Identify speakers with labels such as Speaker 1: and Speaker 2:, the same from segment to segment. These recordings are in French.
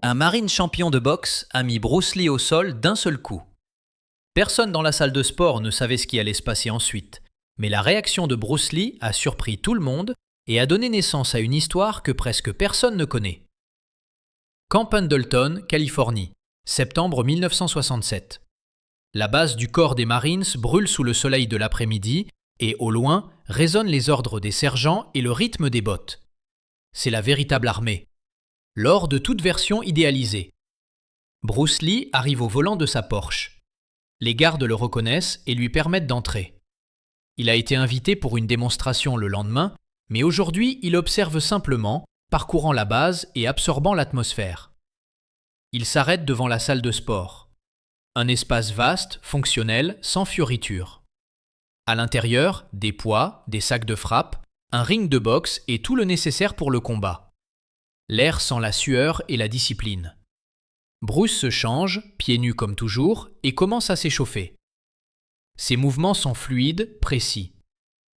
Speaker 1: Un marine champion de boxe a mis Bruce Lee au sol d'un seul coup. Personne dans la salle de sport ne savait ce qui allait se passer ensuite, mais la réaction de Bruce Lee a surpris tout le monde et a donné naissance à une histoire que presque personne ne connaît. Camp Pendleton, Californie, septembre 1967. La base du corps des Marines brûle sous le soleil de l'après-midi et, au loin, résonnent les ordres des sergents et le rythme des bottes. C'est la véritable armée. L'or de toute version idéalisée. Bruce Lee arrive au volant de sa Porsche. Les gardes le reconnaissent et lui permettent d'entrer. Il a été invité pour une démonstration le lendemain, mais aujourd'hui il observe simplement, parcourant la base et absorbant l'atmosphère. Il s'arrête devant la salle de sport. Un espace vaste, fonctionnel, sans fioritures. À l'intérieur, des poids, des sacs de frappe, un ring de boxe et tout le nécessaire pour le combat. L'air sent la sueur et la discipline. Bruce se change, pieds nus comme toujours, et commence à s'échauffer. Ses mouvements sont fluides, précis.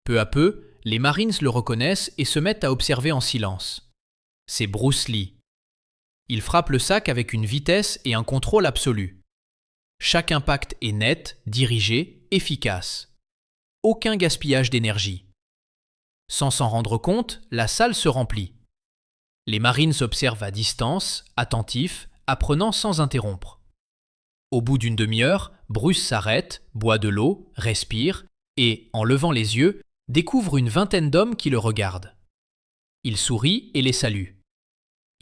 Speaker 1: Peu à peu, les Marines le reconnaissent et se mettent à observer en silence. C'est Bruce Lee. Il frappe le sac avec une vitesse et un contrôle absolu. Chaque impact est net, dirigé, efficace. Aucun gaspillage d'énergie. Sans s'en rendre compte, la salle se remplit. Les Marines observent à distance, attentifs, apprenant sans interrompre. Au bout d'une demi-heure, Bruce s'arrête, boit de l'eau, respire et, en levant les yeux, découvre une vingtaine d'hommes qui le regardent. Il sourit et les salue.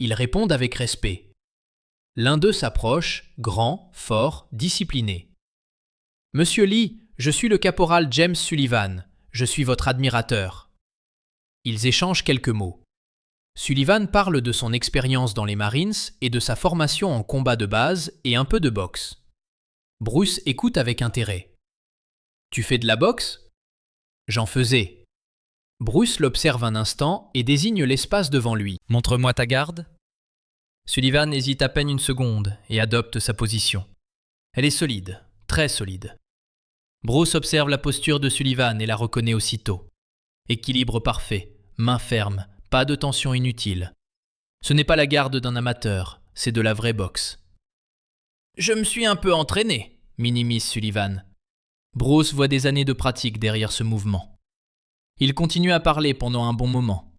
Speaker 1: Ils répondent avec respect. L'un d'eux s'approche, grand, fort, discipliné. « Monsieur Lee, je suis le caporal James Sullivan. Je suis votre admirateur. » Ils échangent quelques mots. Sullivan parle de son expérience dans les Marines et de sa formation en combat de base et un peu de boxe. Bruce écoute avec intérêt. « Tu fais de la boxe ?»« J'en faisais. » Bruce l'observe un instant et désigne l'espace devant lui. « Montre-moi ta garde. » Sullivan hésite à peine une seconde et adopte sa position. Elle est solide, très solide. Bruce observe la posture de Sullivan et la reconnaît aussitôt. Équilibre parfait, main ferme, pas de tension inutile. Ce n'est pas la garde d'un amateur, c'est de la vraie boxe. « Je me suis un peu entraîné », minimise Sullivan. Bruce voit des années de pratique derrière ce mouvement. Il continue à parler pendant un bon moment.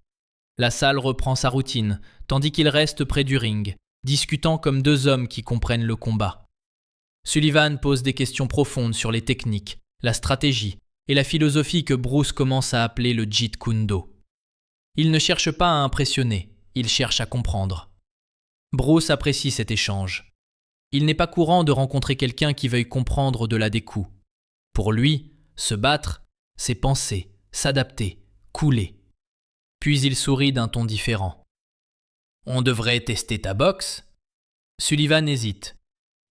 Speaker 1: La salle reprend sa routine, tandis qu'il reste près du ring, discutant comme deux hommes qui comprennent le combat. Sullivan pose des questions profondes sur les techniques, la stratégie et la philosophie que Bruce commence à appeler le Jeet Kune Do. Il ne cherche pas à impressionner, il cherche à comprendre. Bruce apprécie cet échange. Il n'est pas courant de rencontrer quelqu'un qui veuille comprendre au-delà des coups. Pour lui, se battre, c'est penser, s'adapter, couler. Puis il sourit d'un ton différent. « On devrait tester ta boxe ?» Sullivan hésite.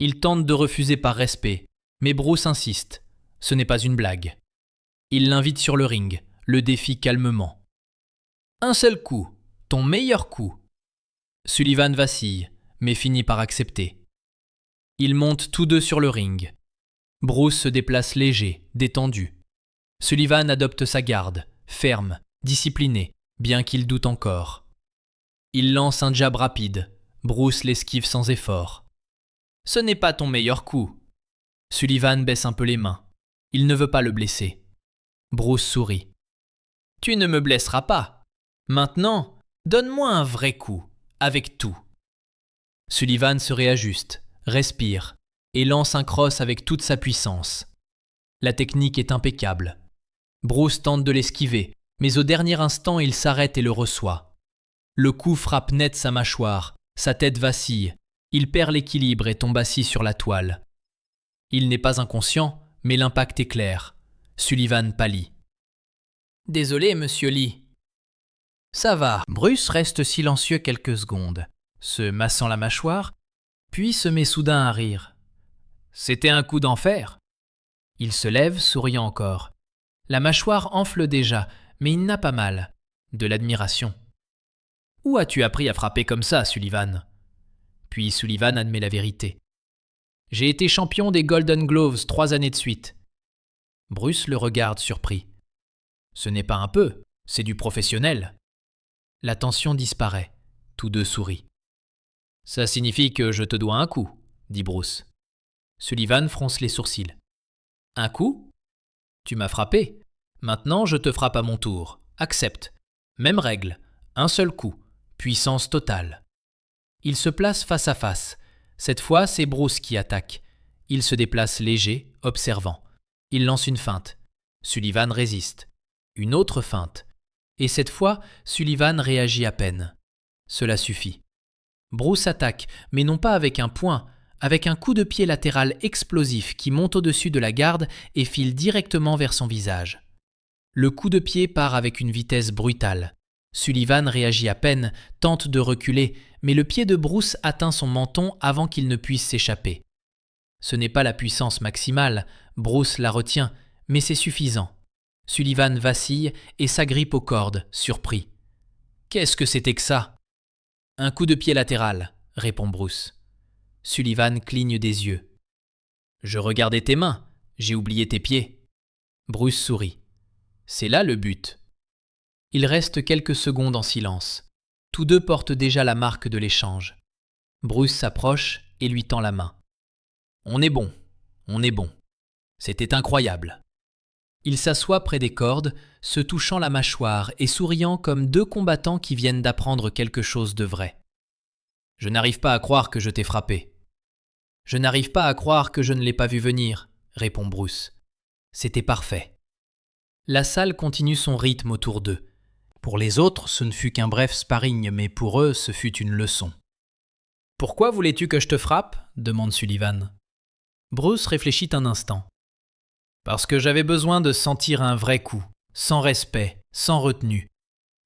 Speaker 1: Il tente de refuser par respect, mais Bruce insiste. Ce n'est pas une blague. Il l'invite sur le ring, le défie calmement. « Un seul coup, ton meilleur coup. » Sullivan vacille, mais finit par accepter. Ils montent tous deux sur le ring. Bruce se déplace léger, détendu. Sullivan adopte sa garde, ferme, discipliné, bien qu'il doute encore. Il lance un jab rapide. Bruce l'esquive sans effort. « Ce n'est pas ton meilleur coup. » Sullivan baisse un peu les mains. Il ne veut pas le blesser. Bruce sourit. « Tu ne me blesseras pas. Maintenant, donne-moi un vrai coup, avec tout. » Sullivan se réajuste, respire et lance un cross avec toute sa puissance. La technique est impeccable. Bruce tente de l'esquiver, mais au dernier instant, il s'arrête et le reçoit. Le coup frappe net sa mâchoire, sa tête vacille, il perd l'équilibre et tombe assis sur la toile. Il n'est pas inconscient, mais l'impact est clair. Sullivan pâlit. « Désolé, monsieur Lee. » « Ça va. » Bruce reste silencieux quelques secondes, se massant la mâchoire, puis se met soudain à rire. « C'était un coup d'enfer. » Il se lève, souriant encore. La mâchoire enfle déjà, mais il n'a pas mal. De l'admiration. « Où as-tu appris à frapper comme ça, Sullivan ?» Puis Sullivan admet la vérité. « J'ai été champion des Golden Gloves 3 années de suite. » Bruce le regarde surpris. « Ce n'est pas un peu, c'est du professionnel. » La tension disparaît. Tous deux sourient. « Ça signifie que je te dois un coup, dit Bruce. Sullivan fronce les sourcils. Un coup? Tu m'as frappé. Maintenant, je te frappe à mon tour. Accepte. Même règle. Un seul coup. Puissance totale. Ils se placent face à face. Cette fois, c'est Bruce qui attaque. Il se déplace léger, observant. Il lance une feinte. Sullivan résiste. Une autre feinte. Et cette fois, Sullivan réagit à peine. Cela suffit. Bruce attaque, mais non pas avec un poing, avec un coup de pied latéral explosif qui monte au-dessus de la garde et file directement vers son visage. Le coup de pied part avec une vitesse brutale. Sullivan réagit à peine, tente de reculer, mais le pied de Bruce atteint son menton avant qu'il ne puisse s'échapper. Ce n'est pas la puissance maximale, Bruce la retient, mais c'est suffisant. Sullivan vacille et s'agrippe aux cordes, surpris. « Qu'est-ce que c'était que ça ?» « Un coup de pied latéral, » répond Bruce. Sullivan cligne des yeux. « Je regardais tes mains, j'ai oublié tes pieds. » Bruce sourit. « C'est là le but. » Il reste quelques secondes en silence. Tous deux portent déjà la marque de l'échange. Bruce s'approche et lui tend la main. « On est bon, on est bon. C'était incroyable. » Il s'assoit près des cordes, se touchant la mâchoire et souriant comme deux combattants qui viennent d'apprendre quelque chose de vrai. « Je n'arrive pas à croire que je t'ai frappé. »« Je n'arrive pas à croire que je ne l'ai pas vu venir, » répond Bruce. C'était parfait. La salle continue son rythme autour d'eux. Pour les autres, ce ne fut qu'un bref sparring, mais pour eux, ce fut une leçon. « Pourquoi voulais-tu que je te frappe ?» demande Sullivan. Bruce réfléchit un instant. « Parce que j'avais besoin de sentir un vrai coup, sans respect, sans retenue.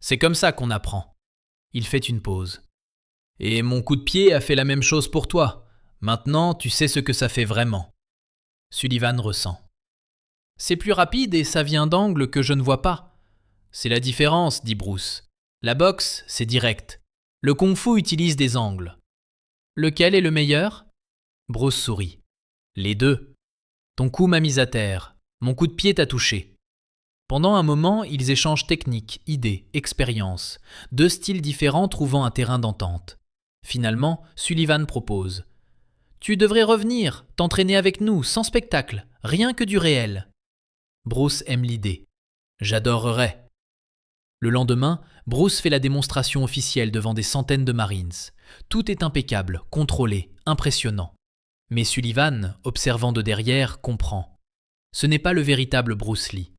Speaker 1: C'est comme ça qu'on apprend. » Il fait une pause. « Et mon coup de pied a fait la même chose pour toi. Maintenant, tu sais ce que ça fait vraiment. » Sullivan ressent. « C'est plus rapide et ça vient d'angles que je ne vois pas. » « C'est la différence, dit Bruce. La boxe, c'est direct. Le kung-fu utilise des angles. »« Lequel est le meilleur ?» Bruce sourit. « Les deux. Ton coup m'a mis à terre. Mon coup de pied t'a touché. » Pendant un moment, ils échangent techniques, idées, expériences. Deux styles différents trouvant un terrain d'entente. Finalement, Sullivan propose. « Tu devrais revenir, t'entraîner avec nous, sans spectacle, rien que du réel. » Bruce aime l'idée. « J'adorerais. » Le lendemain, Bruce fait la démonstration officielle devant des centaines de Marines. Tout est impeccable, contrôlé, impressionnant. Mais Sullivan, observant de derrière, comprend. Ce n'est pas le véritable Bruce Lee.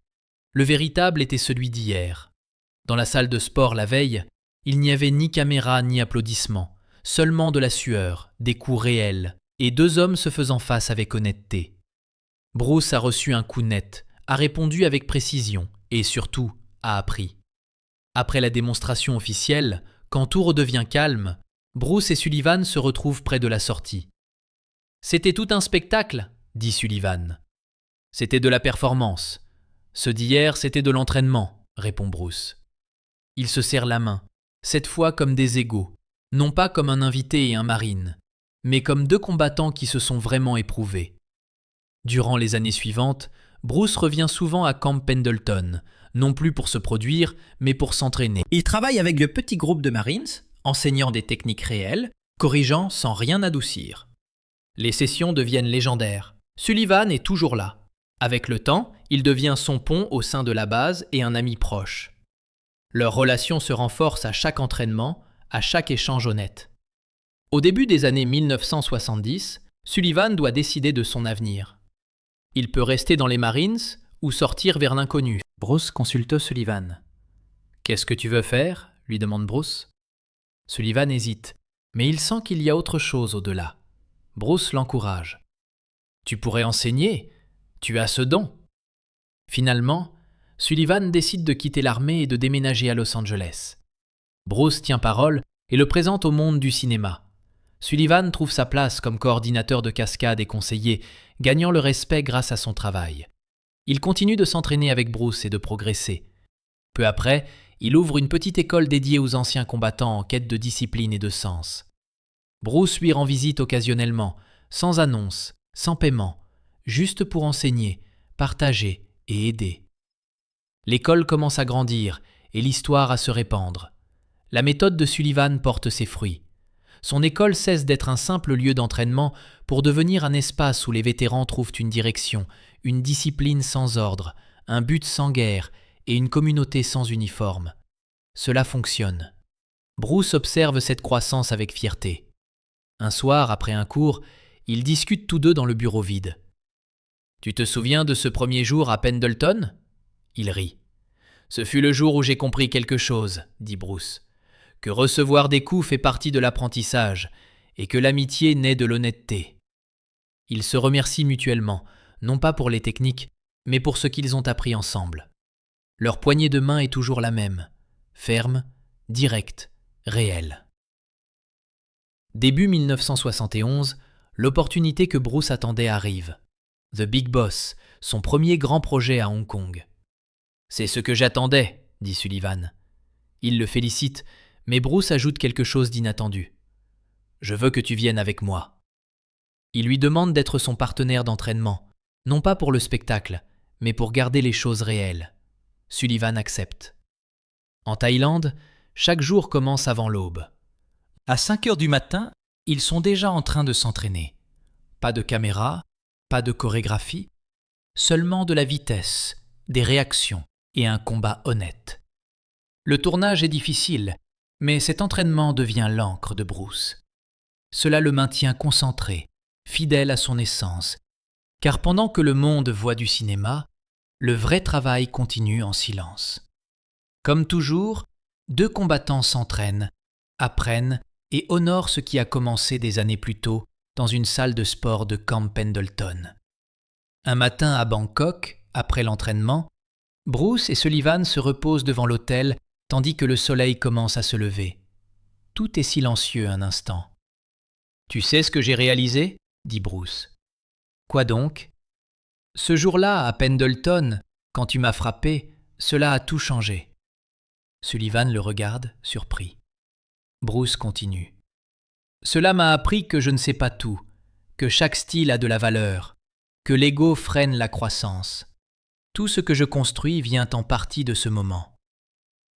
Speaker 1: Le véritable était celui d'hier. Dans la salle de sport la veille, il n'y avait ni caméra ni applaudissements, seulement de la sueur, des coups réels, et deux hommes se faisant face avec honnêteté. Bruce a reçu un coup net, a répondu avec précision, et surtout, a appris. Après la démonstration officielle, quand tout redevient calme, Bruce et Sullivan se retrouvent près de la sortie. « C'était tout un spectacle, » dit Sullivan. « C'était de la performance. Ce d'hier, c'était de l'entraînement, » répond Bruce. Ils se serrent la main, cette fois comme des égaux, non pas comme un invité et un marine, mais comme deux combattants qui se sont vraiment éprouvés. Durant les années suivantes, Bruce revient souvent à Camp Pendleton, non plus pour se produire, mais pour s'entraîner. Il travaille avec de petits groupes de Marines, enseignant des techniques réelles, corrigeant sans rien adoucir. Les sessions deviennent légendaires. Sullivan est toujours là. Avec le temps, il devient son pont au sein de la base et un ami proche. Leur relation se renforce à chaque entraînement, à chaque échange honnête. Au début des années 1970, Sullivan doit décider de son avenir. Il peut rester dans les Marines ou sortir vers l'inconnu. Bruce consulte Sullivan. « Qu'est-ce que tu veux faire ?» lui demande Bruce. Sullivan hésite, mais il sent qu'il y a autre chose au-delà. Bruce l'encourage. « Tu pourrais enseigner, tu as ce don. » Finalement, Sullivan décide de quitter l'armée et de déménager à Los Angeles. Bruce tient parole et le présente au monde du cinéma. Sullivan trouve sa place comme coordinateur de cascade et conseiller, gagnant le respect grâce à son travail. Il continue de s'entraîner avec Bruce et de progresser. Peu après, il ouvre une petite école dédiée aux anciens combattants en quête de discipline et de sens. Bruce lui rend visite occasionnellement, sans annonce, sans paiement, juste pour enseigner, partager et aider. L'école commence à grandir et l'histoire à se répandre. La méthode de Sullivan porte ses fruits. Son école cesse d'être un simple lieu d'entraînement pour devenir un espace où les vétérans trouvent une direction, une discipline sans ordre, un but sans guerre et une communauté sans uniforme. Cela fonctionne. Bruce observe cette croissance avec fierté. Un soir, après un cours, ils discutent tous deux dans le bureau vide. « Tu te souviens de ce premier jour à Pendleton ?» Il rit. « Ce fut le jour où j'ai compris quelque chose, » dit Bruce, « que recevoir des coups fait partie de l'apprentissage et que l'amitié naît de l'honnêteté. » Ils se remercient mutuellement, non pas pour les techniques, mais pour ce qu'ils ont appris ensemble. Leur poignée de main est toujours la même, ferme, directe, réelle. Début 1971, l'opportunité que Bruce attendait arrive. The Big Boss, son premier grand projet à Hong Kong. « C'est ce que j'attendais, » dit Sullivan. Il le félicite, mais Bruce ajoute quelque chose d'inattendu. « Je veux que tu viennes avec moi. » Il lui demande d'être son partenaire d'entraînement, non pas pour le spectacle, mais pour garder les choses réelles. Sullivan accepte. En Thaïlande, chaque jour commence avant l'aube. À 5 heures du matin, ils sont déjà en train de s'entraîner. Pas de caméra, pas de chorégraphie, seulement de la vitesse, des réactions et un combat honnête. Le tournage est difficile, mais cet entraînement devient l'encre de Bruce. Cela le maintient concentré, fidèle à son essence, car pendant que le monde voit du cinéma, le vrai travail continue en silence. Comme toujours, deux combattants s'entraînent, apprennent et honorent ce qui a commencé des années plus tôt dans une salle de sport de Camp Pendleton. Un matin à Bangkok, après l'entraînement, Bruce et Sullivan se reposent devant l'autel tandis que le soleil commence à se lever. Tout est silencieux un instant. « Tu sais ce que j'ai réalisé ?» dit Bruce. « Quoi donc ? Ce jour-là, à Pendleton, quand tu m'as frappé, cela a tout changé. » Sullivan le regarde, surpris. Bruce continue. « Cela m'a appris que je ne sais pas tout, que chaque style a de la valeur, que l'ego freine la croissance. Tout ce que je construis vient en partie de ce moment. »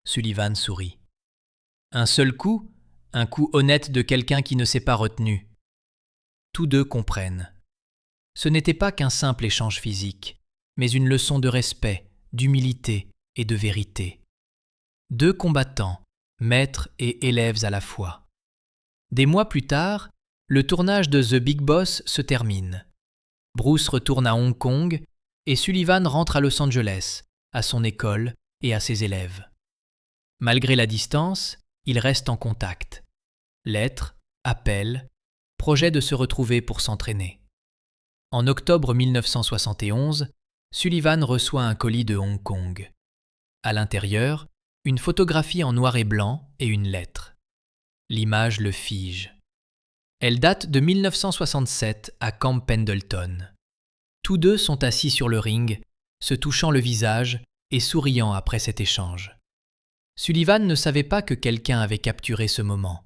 Speaker 1: Sullivan sourit. Un seul coup, un coup honnête de quelqu'un qui ne s'est pas retenu. Tous deux comprennent. Ce n'était pas qu'un simple échange physique, mais une leçon de respect, d'humilité et de vérité. Deux combattants, maîtres et élèves à la fois. Des mois plus tard, le tournage de The Big Boss se termine. Bruce retourne à Hong Kong et Sullivan rentre à Los Angeles, à son école et à ses élèves. Malgré la distance, ils restent en contact. Lettres, appels, projet de se retrouver pour s'entraîner. En octobre 1971, Sullivan reçoit un colis de Hong Kong. À l'intérieur, une photographie en noir et blanc et une lettre. L'image le fige. Elle date de 1967 à Camp Pendleton. Tous deux sont assis sur le ring, se touchant le visage et souriant après cet échange. Sullivan ne savait pas que quelqu'un avait capturé ce moment.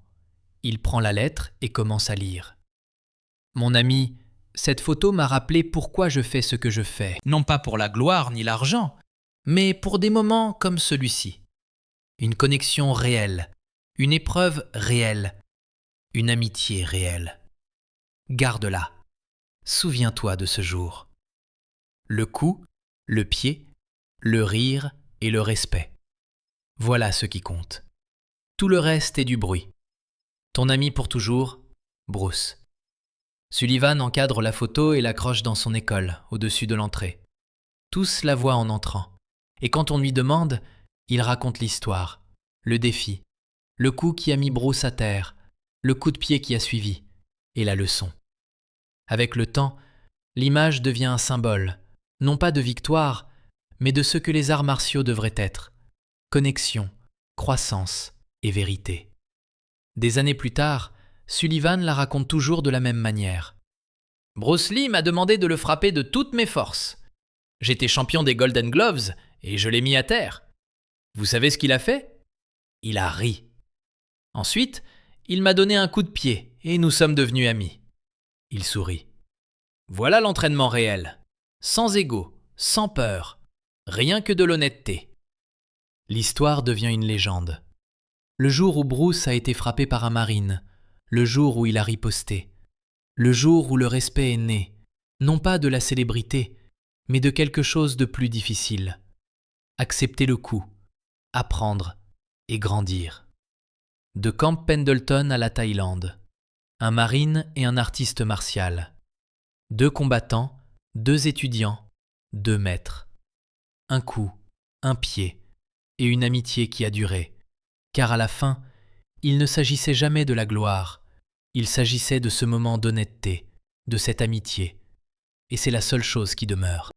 Speaker 1: Il prend la lettre et commence à lire. « Mon ami, cette photo m'a rappelé pourquoi je fais ce que je fais. Non pas pour la gloire ni l'argent, mais pour des moments comme celui-ci. Une connexion réelle, une épreuve réelle, une amitié réelle. Garde-la. Souviens-toi de ce jour. Le coup, le pied, le rire et le respect. Voilà ce qui compte. Tout le reste est du bruit. Ton ami pour toujours, Bruce. » Sullivan encadre la photo et l'accroche dans son école, au-dessus de l'entrée. Tous la voient en entrant. Et quand on lui demande, il raconte l'histoire, le défi, le coup qui a mis Bruce à terre, le coup de pied qui a suivi, et la leçon. Avec le temps, l'image devient un symbole, non pas de victoire, mais de ce que les arts martiaux devraient être. Connexion, croissance et vérité. Des années plus tard, Sullivan la raconte toujours de la même manière. « Bruce Lee m'a demandé de le frapper de toutes mes forces. J'étais champion des Golden Gloves et je l'ai mis à terre. Vous savez ce qu'il a fait ? Il a ri. Ensuite, il m'a donné un coup de pied et nous sommes devenus amis. » Il sourit. « Voilà l'entraînement réel. Sans ego, sans peur, rien que de l'honnêteté. » L'histoire devient une légende. Le jour où Bruce a été frappé par un marine, le jour où il a riposté, le jour où le respect est né, non pas de la célébrité, mais de quelque chose de plus difficile. Accepter le coup, apprendre et grandir. De Camp Pendleton à la Thaïlande, un marine et un artiste martial. 2 combattants, 2 étudiants, 2 maîtres. Un coup, un pied, et une amitié qui a duré. Car à la fin, il ne s'agissait jamais de la gloire, il s'agissait de ce moment d'honnêteté, de cette amitié. Et c'est la seule chose qui demeure.